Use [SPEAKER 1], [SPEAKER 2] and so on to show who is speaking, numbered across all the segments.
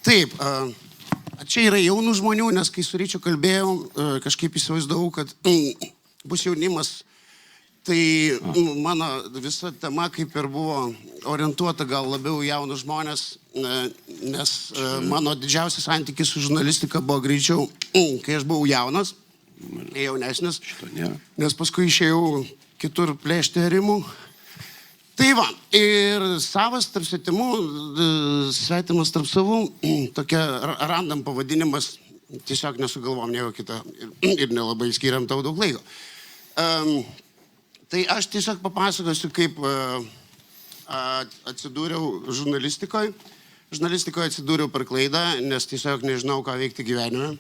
[SPEAKER 1] Taip, čia yra jaunų žmonių, nes kai su Ryčiu kalbėjau, kažkaip įsivaizdavau, kad bus jaunimas. Tai mano visa tema kaip ir buvo orientuota gal labiau jaunus žmonės, nes mano didžiausias santykis su žurnalistika buvo greičiau, kai aš buvau jaunas, jaunesnis, nes paskui išėjau kitur plėšti rimų. Tai va, ir savas tarp svetimų, svetimas tarp savų, tokia randam pavadinimas, tiesiog nesugalvom nieko kitą ir nelabai skiriam tau daug laiko. Tai aš tiesiog papasakosiu, kaip atsidūriau žurnalistikoje. Žurnalistikoje atsidūriau per klaidą, nes tiesiog nežinau, ką veikti gyvenime.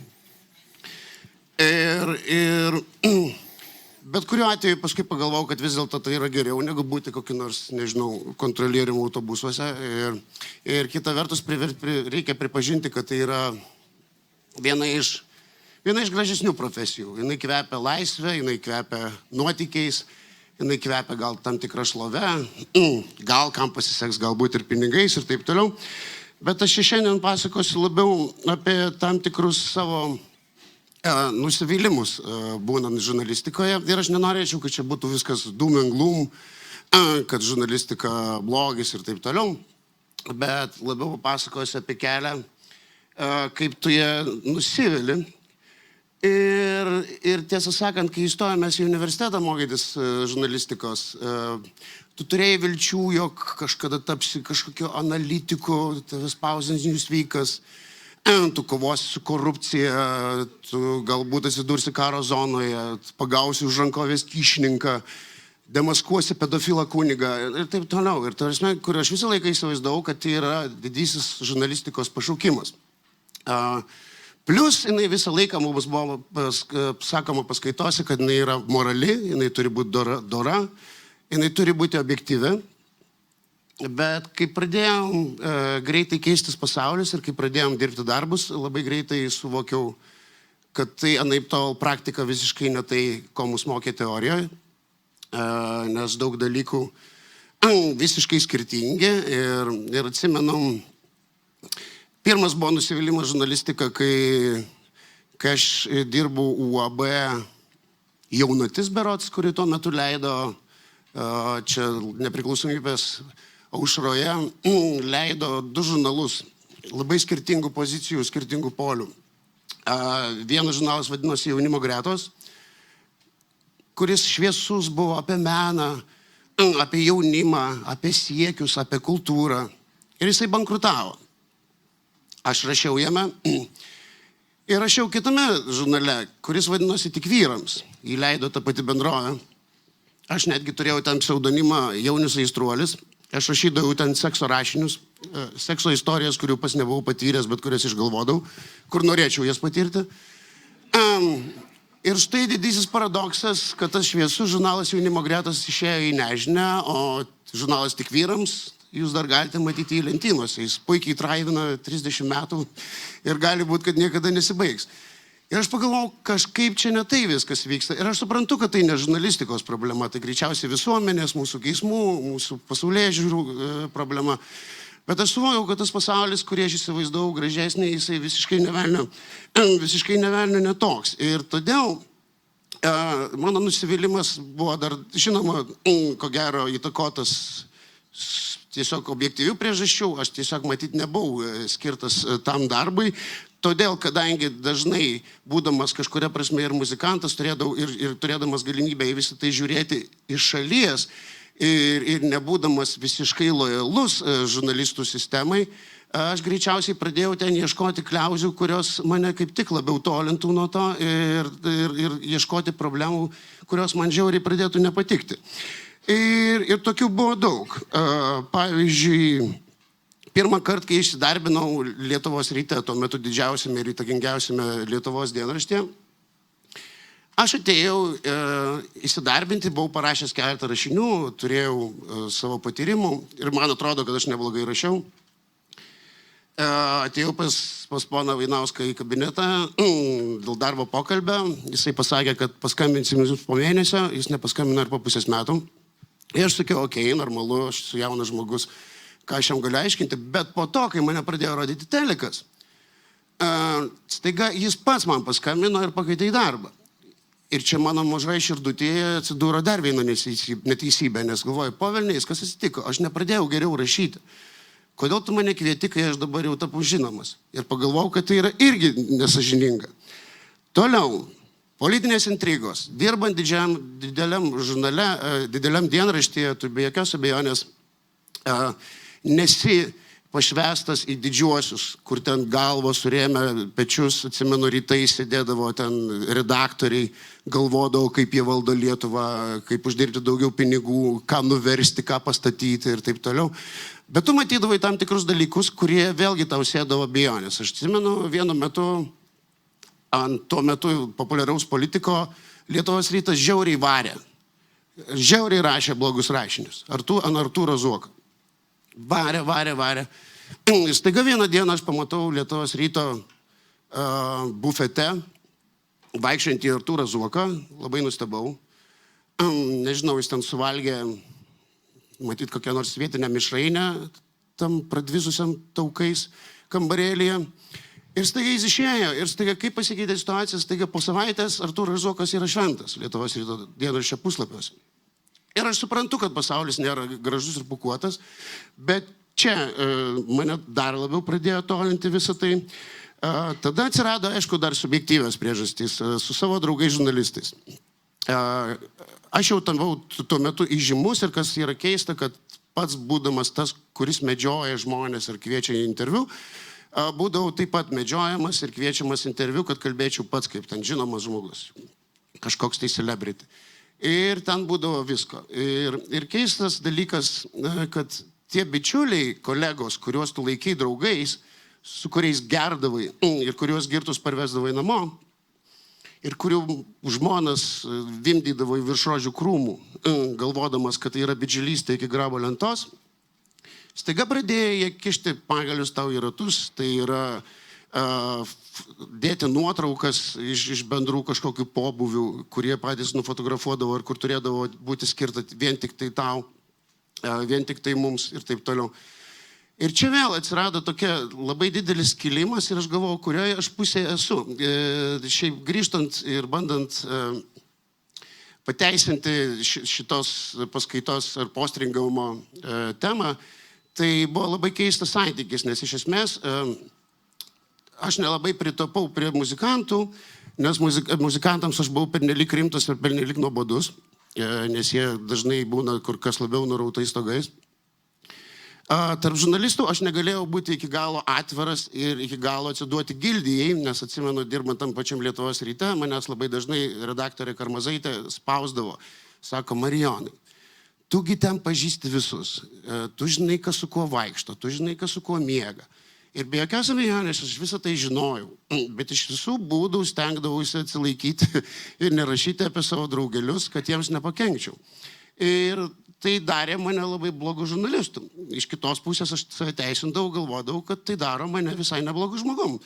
[SPEAKER 1] Bet kuriuo atveju paskui pagalvojau, kad vis dėlto tai yra geriau, negu būti kokį nors, nežinau, kontrolierium autobusuose. Ir kita vertus reikia pripažinti, kad tai yra viena iš gražesnių profesijų. Jinai kvepia laisvę, jinai kvepia nuotykiais. Jinai kvepia gal tam tikrą šlovę, gal kam pasiseks galbūt ir pinigais ir taip toliau. Bet aš šiandien pasakosiu labiau apie tam tikrus savo nusivylimus būnant žurnalistikoje. Ir aš nenorėčiau, kad čia būtų viskas doom and gloom, kad žurnalistika blogis ir taip toliau. Bet labiau papasakosiu apie kelią, kaip tu ją nusivili. Ir tiesą sakant, kai įstojomės į universitetą mokytis žurnalistikos, tu turėjai vilčių, jog kažkada tapsi kažkokio analitiku, tavęs spausdins Newsweekas, tu kovosi su korupcija, tu galbūt atsidursi karo zonoje, pagausi už rankovės kyšininką, demaskuosi pedofilą kunigą ir taip toliau. Ir tarsi, kur aš visą laiką įsivaizdavau, kad tai yra didysis žurnalistikos pašaukimas. Plius, jinai visą laiką mums buvo sakoma paskaitose, kad jinai yra morali, jinai turi būti dora, jinai turi būti objektyvi. Bet kai pradėjom greitai keistis pasaulis ir kai pradėjom dirbti darbus, labai greitai suvokiau, kad tai anaip tol praktika visiškai ne tai, ko mus mokė teorijoje, nes daug dalykų visiškai skirtingi ir atsimenam. Pirmas buvo nusivylimas žurnalistika, kai aš dirbau UAB Jaunatis berods, kuri tuo metu leido čia nepriklausomybės aušroje, leido 2 žurnalus, labai skirtingų pozicijų, skirtingų polių. Vienas žurnalas vadinosi Jaunimo gretos, kuris šviesus buvo apie meną, apie jaunimą, apie siekius, apie kultūrą. Ir jisai bankrutavo. Aš rašiau jame ir rašiau kitame žurnale, kuris vadinosi Tik vyrams. Jį leido ta pati bendrovė. Aš netgi turėjau ten pseudonimą Jaunius Aistruolis. Aš rašydavau ten sekso rašinius, sekso istorijas, kurių pas nebuvau patyręs, bet kurias išgalvodavau, kur norėčiau jas patirti. Ir štai didysis paradoksas, kad tas šviesus žurnalas Jaunimo gretos išėjo į nežinią, o žurnalas Tik vyrams jūs dar galite matyti į lentynose. Jis puikiai traivina 30 metų ir gali būti, kad niekada nesibaigs. Ir aš pagalvojau, kažkaip čia ne tai viskas vyksta. Ir aš suprantu, kad tai ne žurnalistikos problema, tai greičiausiai visuomenės, mūsų geismų, mūsų pasaulėžiūrų problema. Bet aš suvokiau, kad tas pasaulis, kurį aš įsivaizdavau gražesnį, jisai visiškai nevelnio netoks. Ir todėl mano nusivylimas buvo dar, žinoma, ko gero įtakotas tiesiog objektyvių priežasčių, aš tiesiog matyt nebuvau skirtas tam darbui, todėl, kadangi dažnai, būdamas kažkuria prasme ir muzikantas, ir turėdamas galimybę į visą tai žiūrėti iš šalies ir nebūdamas visiškai lojalus žurnalistų sistemai, aš greičiausiai pradėjau ten ieškoti kliauzių, kurios mane kaip tik labiau tolintų nuo to ir ieškoti problemų, kurios man žiauriai pradėtų nepatikti. Ir tokių buvo daug. Pavyzdžiui, pirmą kartą, kai įsidarbinau Lietuvos ryte, tuo metu didžiausiame ir įtakingiausiame Lietuvos dienraštyje, aš atėjau įsidarbinti, buvau parašęs keletą rašinių, turėjau savo patyrimų ir man atrodo, kad aš neblogai rašiau. Atėjau pas poną Vainauską į kabinetą dėl darbo pokalbio. Jisai pasakė, kad paskambinsim jums po mėnesio, jis nepaskambino ir po pusės metų. Ir aš sakiau, normalu, aš esu jaunas žmogus, ką aš jam galiu aiškinti, bet po to, kai mane pradėjo rodyti telekas, staiga jis pats man paskambino ir pakvietė į darbą. Ir čia mano mažai širdutėje atsidūro dar viena neteisybė, nes galvoju, povelniais, kas atsitiko, aš nepradėjau geriau rašyti. Kodėl tu mane kvieti, kai aš dabar jau tapau žinomas? Ir pagalvojau, kad tai yra irgi nesažininga. Toliau, politinės intrigos. Dirbant dideliam žurnale, dideliam dienraštyje, tu be jokios abejonės nesi pašvestas į didžiuosius, kur ten galvos surėmę pečius, atsimenu, rytais sėdėdavo ten redaktoriai, galvodavo, kaip jie valdo Lietuvą, kaip uždirbti daugiau pinigų, ką nuversti, ką pastatyti ir taip toliau. Bet tu matydavai tam tikrus dalykus, kurie vėlgi tau sėdavo abejonės. Aš atsimenu, vienu metu, ant tuo metu populiaraus politiko, Lietuvos rytas žiauriai varė. Žiauriai rašė blogus rašinius. Artūrą Zuoką. Varė. Staiga vieną dieną aš pamatau Lietuvos ryto bufete vaikščiantį Artūrą Zuoką, labai nustebau. Nežinau, jis ten suvalgė, matyt, kokią nors vietinę mišrainę tam pradvisusiam taukais kambarėlyje. Ir staiga jis išėjo, ir staiga kaip pasikeitė situacija, staiga po savaitės Artūras Zuokas yra šventas Lietuvos ryto dienraščio puslapiuose. Ir aš suprantu, kad pasaulis nėra gražus ir pūkuotas, bet čia mane dar labiau pradėjo tolinti visą tai. Tada atsirado, aišku, dar subjektyvios priežastys su savo draugais žurnalistais. Aš jau buvau tuo metu įžymus ir kas yra keista, kad pats būdamas tas, kuris medžioja žmonės ir kviečia į interviu, būdavau taip pat medžiojamas ir kviečiamas interviu, kad kalbėčiau pats kaip ten žinomas žmogus, kažkoks tai celebrity. Ir ten būdavo visko. Ir keistas dalykas, kad tie bičiuliai, kolegos, kuriuos tu laikai draugais, su kuriais gerdavai ir kuriuos girtus parvesdavai namo, ir kurių žmonas vimdydavo į viršrožių krūmų, galvodamas, kad tai yra bičiulystė iki grabo lentos, staiga pradėjo jie kišti pagalius tau į ratus, tai yra dėti nuotraukas iš bendrų kažkokių pobūvių, kurie patys nufotografuodavo ir kur turėdavo būti skirta vien tik tai tau, vien tik tai mums ir taip toliau. Ir čia vėl atsirado tokia labai didelis kilimas ir aš galvojau, kurioje aš pusėje esu. Šiaip grįžtant ir bandant pateisinti šitos paskaitos ar postringavimo temą, tai buvo labai keistas santykis, nes iš esmės aš nelabai pritapau prie muzikantų, nes muzikantams aš buvau pernelik rimtas ir pernelik nuobodus, nes jie dažnai būna kur kas labiau nurautais stogais. Tarp žurnalistų aš negalėjau būti iki galo atviras ir iki galo atsiduoti gildijai, nes atsimenu, dirbant tam pačiam Lietuvos ryte, manęs labai dažnai redaktorė Karmazaitė spausdavo, sako, Marijonai, tugi ten pažįsti visus, tu žinai, kas su kuo vaikšto, tu žinai, kas su kuo miega. Ir be jokios abejonės aš visą tai žinojau, bet iš visų būdų stengdavausi atsilaikyti ir nerašyti apie savo draugelius, kad jiems nepakenkčiau. Ir tai darė mane labai blogų žurnalistų. Iš kitos pusės aš save teisindavau, galvodavau, kad tai daro mane visai neblogų žmogum.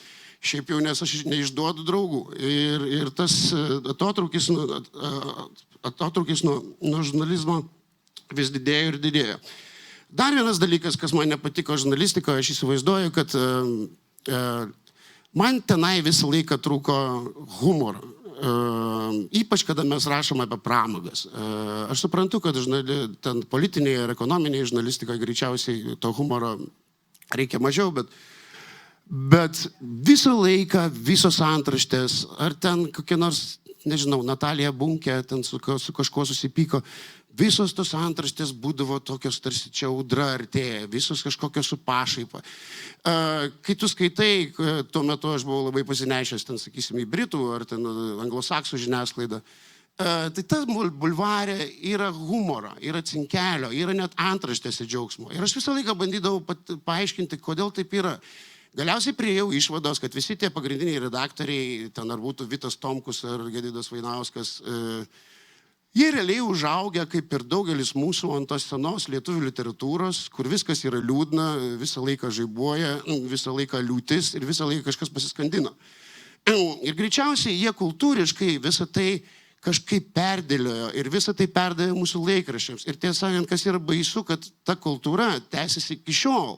[SPEAKER 1] Šiaip jau, nes aš neišduodu draugų. Ir tas atotrūkis nuo žurnalizmo vis didėjo ir didėjo. Dar vienas dalykas, kas man nepatiko žurnalistikoje, aš įsivaizduoju, kad man tenai visą laiką trūko humoro. Ypač, kada mes rašom apie pramogas. Aš suprantu, kad ten politinėje ir ekonominėje žurnalistikoje greičiausiai to humoro reikia mažiau, bet visą laiką, visos antraštės, ar ten kokie nors, nežinau, Natalija Bunkė ten su kažkuo susipyko, visos tos antraštės būdavo tokios tarsi čia audra artėja, visos kažkokios su pašaipa. Kai tu skaitai, tuo metu aš buvau labai pasinešęs, ten sakysim, į Britų ar ten anglosaksų žiniasklaidą, tai tas bulvarė yra humoro, yra cinkelio, yra net antraštėse džiaugsmo. Ir aš visą laiką bandydavau paaiškinti, kodėl taip yra. Galiausiai priėjau išvados, kad visi tie pagrindiniai redaktoriai, ten ar būtų Vitas Tomkus ar Gedidas Vainauskas, jie realiai užaugę, kaip ir daugelis mūsų, ant tos senos lietuvių literatūros, kur viskas yra liūdna, visą laiką žaibuoja, visą laiką liūtis ir visą laiką kažkas pasiskandino. Ir greičiausiai jie kultūriškai visą tai kažkaip perdėliojo ir visą tai perdavė mūsų laikraščiams. Ir tiesą sakant, kas yra baisu, kad ta kultūra tęsiasi iki šiol.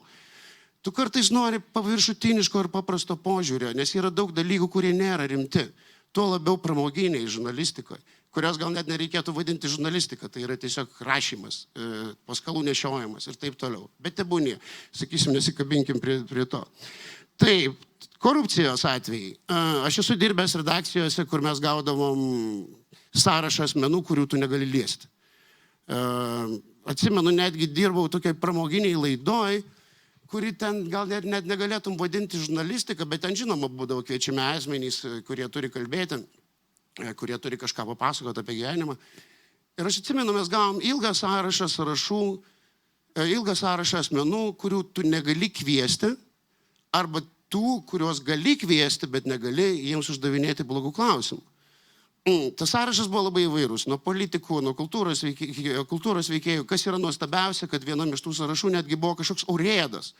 [SPEAKER 1] Tu kartais nori paviršutiniško ir paprasto požiūrio, nes yra daug dalykų, kurie nėra rimti. Tuo labiau pramoginiai žurnalistikoje, kurios gal net nereikėtų vadinti žurnalistika, tai yra tiesiog rašymas, paskalų nešiojimas ir taip toliau. Bet tebūnie, sakysim, nesikabinkim prie to. Taip, korupcijos atvejai. Aš esu dirbęs redakcijose, kur mes gaudavom sąrašą asmenų, kurių tu negali liesti. Atsimenu, netgi dirbau tokiai pramoginiai laidoj, kuri ten gal net negalėtum vadinti žurnalistika, bet ten žinoma būdavo kviečiami asmenys, kurie turi kalbėti, kurie turi kažką papasakoti apie gyvenimą. Ir aš atsimenu, mes gavom ilgą sąrašą sąrašų, ilgą sąrašą asmenų, kurių tu negali kviesti, arba tų, kuriuos gali kviesti, bet negali jiems uždavinėti blogų klausimų. Tas sąrašas buvo labai įvairus, nuo politikų, nuo kultūros veikėjų. Kas yra nuostabiausia, kad vienam iš tų sąrašų netgi buvo kažkoks urėdas.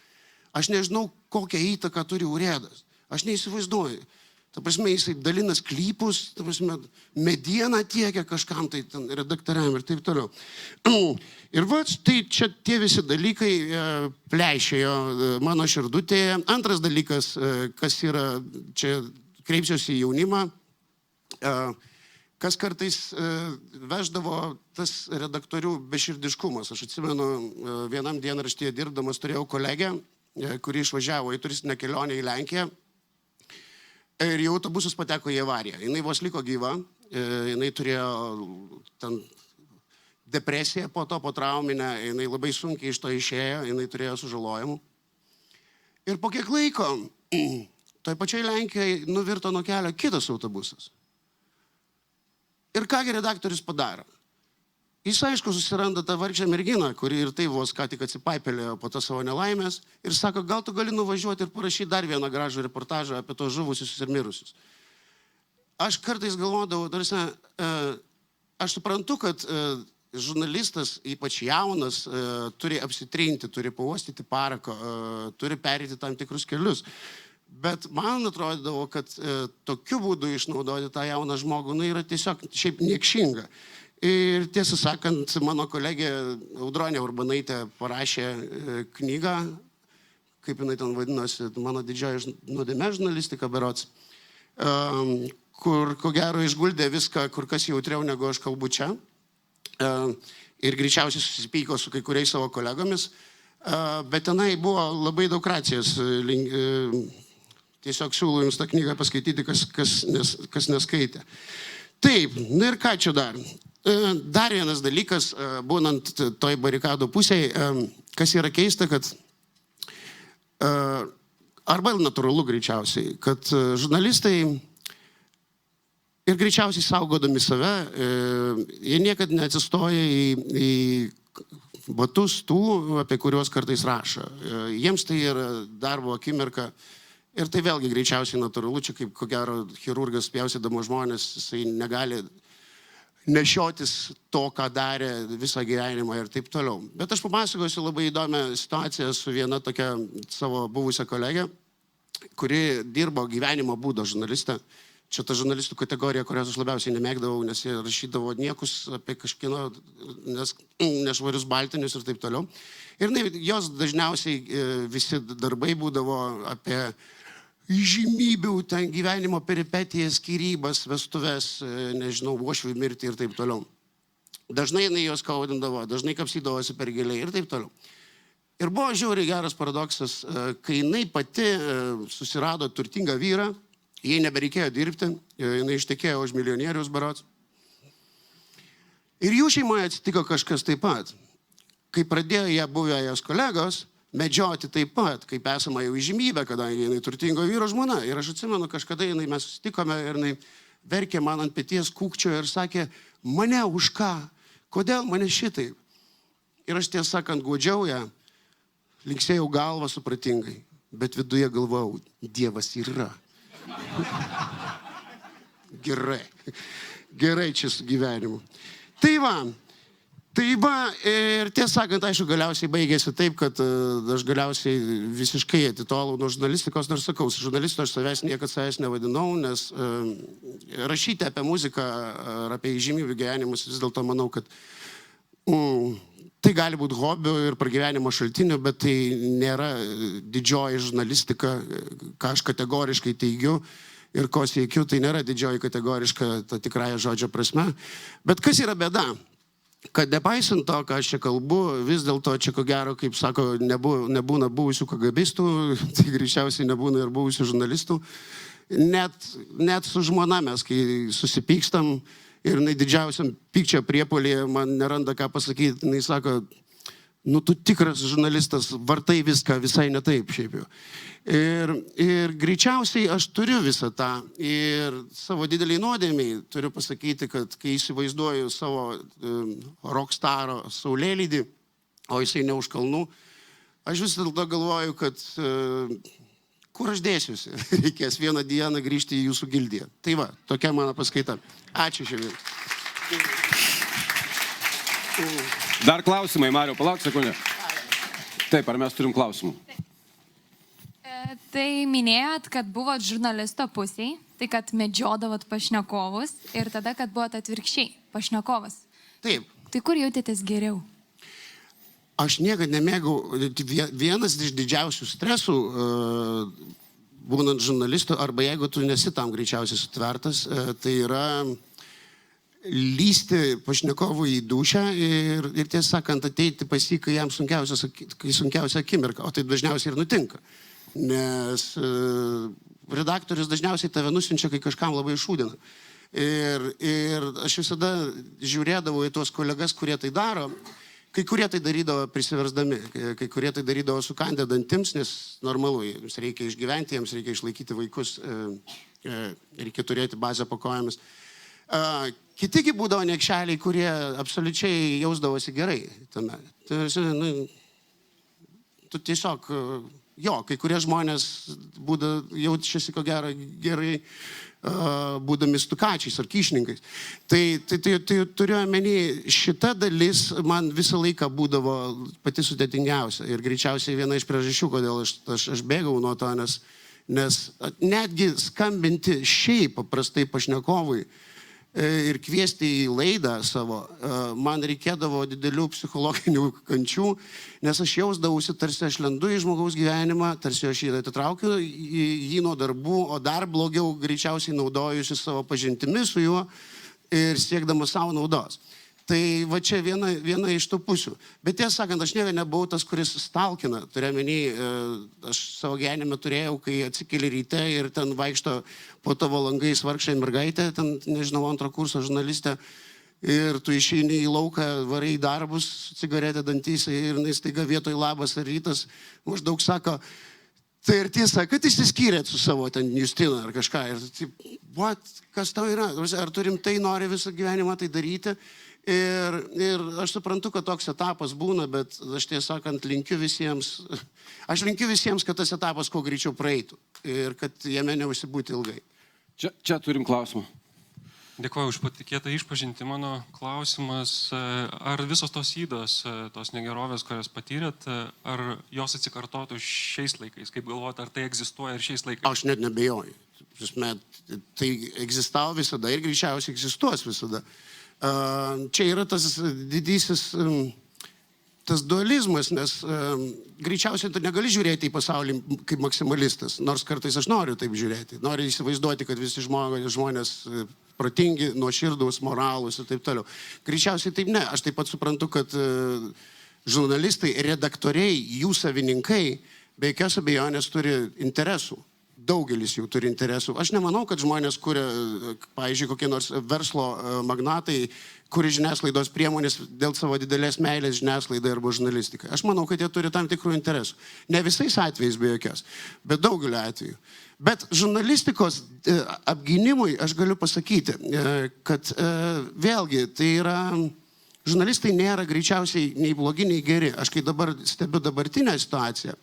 [SPEAKER 1] Aš nežinau, kokią įtaką turi urėdas. Aš neįsivaizduoju. Ta prasme, jisai dalina sklypus, ta prasme, medieną tiekia kažkam, tai ten redaktariam ir taip toliau. Ir va, tai čia tie visi dalykai pleišėjo mano širdutėje. Antras dalykas, kas yra, čia kreipsiuosi į jaunimą, kas kartais veždavo tas redaktorių beširdiškumas. Aš atsimenu, vienam dienraštyje dirbdamas turėjau kolegę, kuri išvažiavo į turistinę kelionę į Lenkiją ir jau autobusas pateko į avariją. Jinai vos liko gyva, jinai turėjo ten depresiją po to, po trauminę, jinai labai sunkiai iš to išėjo, jinai turėjo sužalojimų. Ir po kiek laiko, toj pačioj Lenkijoje nuvirto nuo kelio kitas autobusas. Ir kągi redaktorius padaro? Jis, aišku, susiranda tą vargšę merginą, kuri ir tai vos ką tik atsipaipelėjo po to savo nelaimės ir sako, gal tu gali nuvažiuoti ir parašyti dar vieną gražų reportažą apie tos žuvusius ir mirusius. Aš kartais galvodavau, aš suprantu, kad žurnalistas, ypač jaunas, turi apsitrinti, turi pauostyti parako, turi perėti tam tikrus kelius. Bet man atrodydavo, kad tokiu būdu išnaudoti tą jauną žmogų, yra tiesiog šiaip niekšinga. Ir tiesą sakant, mano kolegė Audronė Urbanaitė parašė knygą, kaip jinai ten vadinosi, mano didžioji nuodėmė žurnalistika berods, kur ko gero išguldė viską kur kas jautriau negu aš kalbu čia. Ir greičiausiai susipyko su kai kuriais savo kolegomis. Bet tenai buvo labai daug racijos. Tiesiog siūlau jums tą knygą paskaityti, kas neskaitė. Taip, ir ką čia dar? Dar vienas dalykas, būnant toj barikado pusėje, kas yra keista, kad arba natūralu greičiausiai, kad žurnalistai ir greičiausiai saugodami save, jie niekad neatsistoja į batus tų, apie kuriuos kartais rašo. Jiems tai yra darbo akimirka. Ir tai vėlgi greičiausiai natūralu, čia kaip ko gero chirurgas pjaustydama žmonės, jisai negali nešiotis to, ką darė visą gyvenimą ir taip toliau. Bet aš papasakosiu labai įdomią situaciją su viena tokia savo buvusią kolegę, kuri dirbo gyvenimo būdo žurnalistę. Čia ta žurnalistų kategorija, kurios aš labiausiai nemėgdavau, nes jie rašydavo niekus apie kažkino nešvarius baltinius ir taip toliau. Ir jos dažniausiai visi darbai būdavo apie įžymybių, ten gyvenimo peripetijas, skyrybas, vestuves, nežinau, uošvių mirtį ir taip toliau. Dažnai jinai jos kaudindavo, dažnai kapsydavosi per giliai ir taip toliau. Ir buvo žiauriai geras paradoksas, kai jinai pati susirado turtingą vyrą, jai nebereikėjo dirbti, jinai ištekėjo už milijonierius berods. Ir jų šeimoje atsitiko kažkas taip pat. Kai pradėjo ją buvę jos kolegos, medžioti taip pat, kaip esama jau įžymybė, kadangi jinai turtingo vyro žmona. Ir aš atsimenu, kažkada mes susitikome ir jinai verkė man ant peties, kūkčiojo ir sakė, mane už ką? Kodėl mane šitaip? Ir aš tiesą sakant, guodžiau ją, linksėjau galvą supratingai, bet viduje galvojau, Dievas yra. Gerai. Gerai čia su gyvenimu. Tai va, Tai va, ir tiesą sakant, aišku, galiausiai baigėsi taip, kad aš galiausiai visiškai atitolau nuo žurnalistikos, nors sakau, su žurnalistu aš savęs nevadinau, nes rašyti apie muziką ar apie įžymybių gyvenimus vis dėlto manau, kad tai gali būti hobio ir pragyvenimo šaltiniu, bet tai nėra didžioji žurnalistika, ką aš kategoriškai teigiu ir ko siekiu, tai nėra didžioji kategoriška ta tikrąja žodžio prasme. Bet kas yra bėda? Kad nepaisant to, ką aš čia kalbu, vis dėlto čia ko gero, kaip sako, nebūna buvusių kagabistų, tai greičiausiai nebūna ir buvusių žurnalistų. Net su žmona mes, kai susipykstam ir jinai didžiausiam pykčio priepolėje man neranda ką pasakyti, jinai sako, nu tu tikras žurnalistas, vartai viską visai ne taip šiaip jau. Ir greičiausiai aš turiu visą tą ir savo dideliai nuodėmiai turiu pasakyti, kad kai įsivaizduoju savo rockstaro saulėlydį, o jisai ne už kalnų, aš vis dėlto galvoju, kad kur aš dėsiuosi, reikės vieną dieną grįžti į jūsų gildiją. Tai va, tokia mano paskaita. Ačiū šiandien.
[SPEAKER 2] Dar klausimai, Mariau, palauk sekundę. Taip, ar mes turim klausimų?
[SPEAKER 3] Tai minėjot, kad buvot žurnalisto pusiai, tai kad medžiodavot pašnekovus ir tada, kad buvot atvirkščiai pašnekovas.
[SPEAKER 1] Taip.
[SPEAKER 3] Tai kur jautėtės geriau?
[SPEAKER 1] Aš niekad nemėgau, vienas iš didžiausių stresų, būnant žurnalistu, arba jeigu tu nesi tam greičiausiai sutvertas, tai yra lysti pašnekovui į dušą ir tiesą sakant ateiti pas jį, kai jam sunkiausia akimirka, o tai dažniausiai ir nutinka. Nes redaktorius dažniausiai tave nusiunčia, kai kažkam labai šūdina. Ir aš visada žiūrėdavau į tuos kolegas, kurie tai daro. Kai kurie tai darydavo prisiversdami, kai kurie tai darydavo sukandę dantims, nes normalu, jiems reikia išgyventi, jiems reikia išlaikyti vaikus, reikia turėti bazę po kojomis. Kitigi būdavo niekšeliai, kurie absoliučiai jausdavosi gerai tame. Tu tiesiog, kai kurie žmonės jaučiasi ko gero gerai, būdami stukačiais ar kyšininkais. Tai turiu omeny, šita dalis man visą laiką būdavo pati sudėtingiausia. Ir greičiausiai viena iš priežasčių, kodėl aš bėgau nuo to, nes netgi skambinti šiaip paprastai pašnekovui ir kviesti į laidą savo, man reikėdavo didelių psichologinių kančių, nes aš jausdavausi, tarsi aš lendu į žmogaus gyvenimą, tarsi aš jį atitraukiu jį nuo darbų, o dar blogiau greičiausiai naudojusi savo pažintimi su juo ir siekdama savo naudos. Tai va čia viena iš tų pusių. Bet tiesą sakant, aš nebuvau tas, kuris stalkina. Turiuomenį, aš savo gyvenime turėjau, kai atsikeli ryte ir ten vaikšto po tavo langais vargšai mergaitė, ten, nežinau, antro kurso žurnalistė, ir tu išeini į lauką, varai į darbus, cigaretė dantyse ir jinai staiga vietoj labas ar rytas maždaug sako, tai ir tiesa, kad išsiskyrėt su savo ten Justina ar kažką. Ir kas tau yra? Ar tu rimtai nori visą gyvenimą tai daryti? Ir aš suprantu, kad toks etapas būna, bet aš tiesąkant linkiu visiems, kad tas etapas kuo greičiau praeitų ir kad jame neužsibūti ilgai.
[SPEAKER 2] Čia turim klausimą.
[SPEAKER 4] Dėkuoju už patikėtą išpažintį. Mano klausimas, ar visos tos ydos, tos negerovės, kurias patyrėt, ar jos atsikartotų šiais laikais? Kaip galvojate, ar tai egzistuoja ir šiais laikais?
[SPEAKER 1] Aš net nebejoju. Tai egzistavo visada ir greičiausiai egzistuos visada. Čia yra tas didysis tas dualizmas, nes greičiausiai tu negali žiūrėti į pasaulį kaip maksimalistas, nors kartais aš noriu taip žiūrėti. Noriu įsivaizduoti, kad visi žmonės protingi, nuoširdūs, moralūs ir taip toliau. Greičiausiai taip ne. Aš taip pat suprantu, kad žurnalistai, redaktoriai, jų savininkai be jokios abejonės turi interesų. Daugelis jų turi interesų. Aš nemanau, kad žmonės kuria, pavyzdžiui, kokie nors verslo magnatai, kuri žiniasklaidos priemonės dėl savo didelės meilės žiniasklaidai arba žurnalistikai. Aš manau, kad jie turi tam tikrų interesų. Ne visais atvejais be jokios, bet daugeliu atveju. Bet žurnalistikos apgynimui aš galiu pasakyti, kad vėlgi tai yra, žurnalistai nėra greičiausiai nei blogi, nei geri. Aš kai dabar stebiu dabartinę situaciją,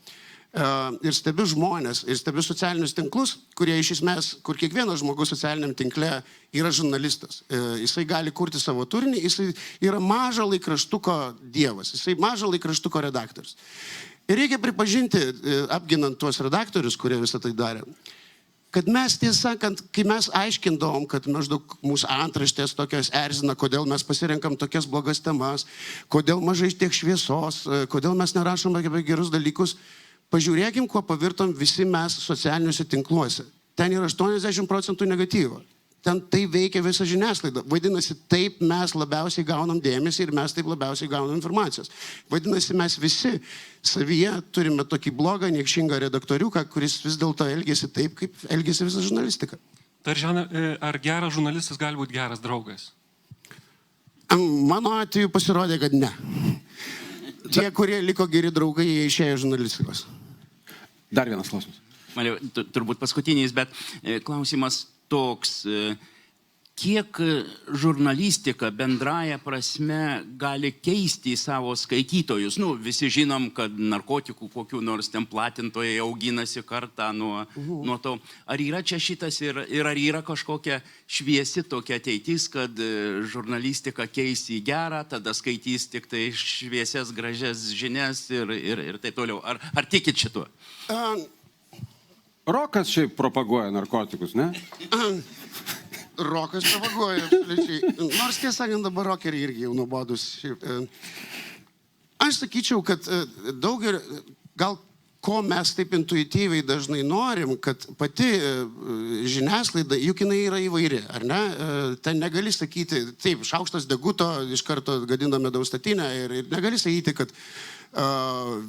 [SPEAKER 1] ir stebiu žmonės, ir stebiu socialinius tinklus, kurie iš esmės, kur kiekvienas žmogus socialiniam tinkle yra žurnalistas. Jisai gali kurti savo turinį, jisai yra mažo laikraštuko dievas, jisai mažo laikraštuko redaktorius. Ir reikia pripažinti, apginant tuos redaktorius, kurie visą tai darė, kad mes, tiesą sakant, kai mes aiškindavom, kad maždaug mūsų antraštės tokios erzina, kodėl mes pasirenkam tokias blogas temas, kodėl mažai tiek šviesos, kodėl mes nerašom apie gerus dalykus, pažiūrėkim, kuo pavirtom visi mes socialiniuose tinkluose. Ten yra 80% negatyvo. Ten tai veikia visą žiniasklaidą. Vadinasi, taip mes labiausiai gaunam dėmesį ir mes taip labiausiai gaunam informacijos. Vadinasi, mes visi savyje turime tokį blogą, niekšingą redaktoriuką, kuris vis dėlto elgėsi taip, kaip elgėsi visa žurnalistika.
[SPEAKER 4] Ar geras žurnalistas gali būti geras draugas?
[SPEAKER 1] Mano atveju pasirodė, kad ne. Tie, kurie liko geri draugai, jie išėjo žurnalistikos.
[SPEAKER 2] Dar vienas klausimas.
[SPEAKER 5] Mariau, turbūt paskutinis, bet klausimas toks. Kiek žurnalistika bendraja prasme gali keisti savo skaitytojus? Nu, visi žinom, kad narkotikų kokių nors ten platintojai auginasi kartą nuo to. Ar yra čia šitas ir ar yra kažkokia šviesi tokia ateitis, kad žurnalistika keis į gerą, tada skaitys tik tai šviesias, gražias žinias ir taip toliau. Ar tikit šituo?
[SPEAKER 2] Rokas šiaip propaguoja narkotikus, ne?
[SPEAKER 1] Rokas propaguoja, absoliučiai. Nors tiesą sakant, dabar rokeriai irgi jau nuobodus. Aš sakyčiau, kad gal ko mes taip intuityviai dažnai norim, kad pati žiniasklaida, juk jinai yra įvairi, ar ne? Ten negali sakyti, taip, šaukštas deguto, iš karto gadina medaus statinę ir negali sakyti, kad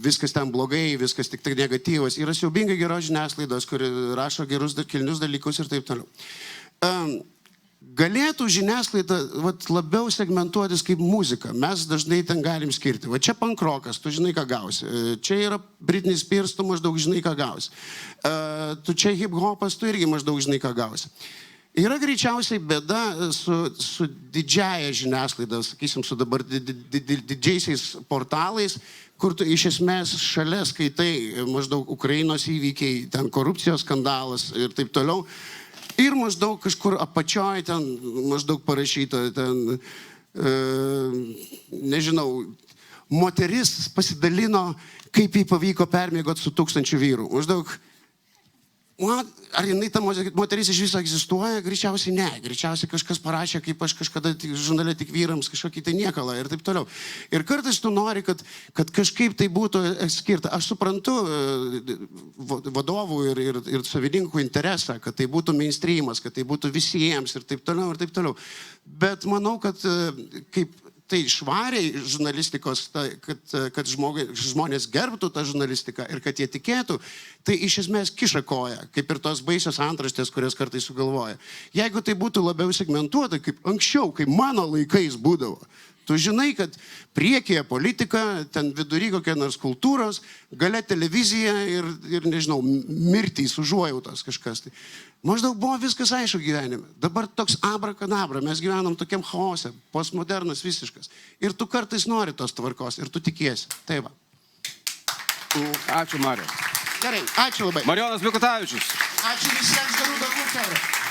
[SPEAKER 1] viskas ten blogai, viskas tik tai negatyvas. Yra siaubingai geros žiniasklaidos, kuri rašo gerus, kilnius dalykus ir taip toliau. Galėtų žiniasklaida labiau segmentuotis kaip muzika. Mes dažnai ten galim skirti. Va čia punk rockas, tu žinai, ką gausi. Čia yra Britney Spears, tu maždaug žinai, ką gausi. Tu čia hip hopas, tu irgi maždaug žinai, ką gausi. Yra greičiausiai bėda su didžiaja žiniasklaida, sakysim, su dabar didžiaisiais portalais, kur tu iš esmės šalia skaitai maždaug Ukrainos įvykiai, ten korupcijos skandalas ir taip toliau. Ir maždaug kažkur apačioj ten maždaug parašyta, ten, nežinau, moteris pasidalino, kaip jai pavyko permiegoti su 1000 vyrų. Maždaug, ar jinai ta moteris iš viso egzistuoja? Greičiausiai ne. Greičiausiai kažkas parašė, kaip aš kažkada žurnale tik vyrams kažkokį tai niekalą ir taip toliau. Ir kartais tu nori, kad kažkaip tai būtų skirta. Aš suprantu vadovų ir savininkų interesą, kad tai būtų mainstreamas, kad tai būtų visiems ir taip toliau ir taip toliau. Bet manau, kad kaip tai švariai žurnalistikos, kad žmonės gerbtų tą žurnalistiką ir kad jie tikėtų, tai iš esmės kiša koją, kaip ir tos baisios antraštės, kurias kartais sugalvoja. Jeigu tai būtų labiau segmentuota, kaip anksčiau, kaip mano laikais būdavo, tu žinai, kad priekyje politika, ten vidury kokia nors kultūros, gale televizija ir nežinau, mirtys, užuojautos kažkas. Tai. Maždaug buvo viskas aišku gyvenime. Dabar toks abrakadabra, mes gyvenam tokiam chaose, postmodernas visiškas. Ir tu kartais nori tos tvarkos ir tu tikiesi. Tai va.
[SPEAKER 2] Ačiū, Mariau.
[SPEAKER 1] Gerai, ačiū labai.
[SPEAKER 2] Marijonas Mikutavičius.
[SPEAKER 1] Ačiū visiems gerų darbų, Kevra.